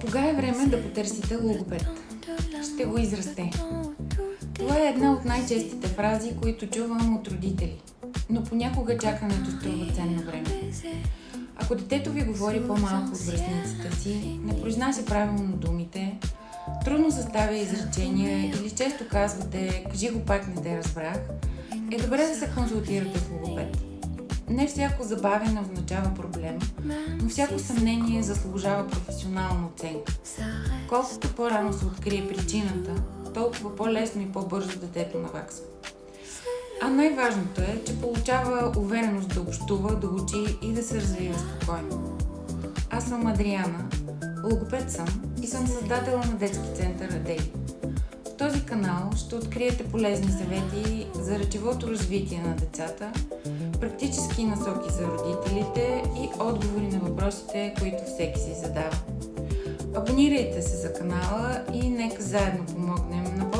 Кога е време да потърсите логопед? Ще го израсте. Това е една от най-честите фрази, които чувам от родители, но понякога чакането струва ценно време. Ако детето ви говори по-малко от връстницата си, не произнася правилно думите, трудно съставя изречения или често казвате "кажи го пак, не те разбрах", е добре да се консултирате с логопед. Не всяко забавяне означава проблем, но всяко съмнение заслужава професионална оценка. Колкото по-рано се открие причината, толкова по-лесно и по-бързо детето наваксва. А най-важното е, че получава увереност да общува, да учи и да се развива спокойно. Аз съм Адриана, логопед съм и съм създател на детски център Адели. В този канал ще откриете полезни съвети за речевото развитие на децата, практически насоки за родителите и отговори на въпросите, които всеки си задава. Абонирайте се за канала и нека заедно помогнем на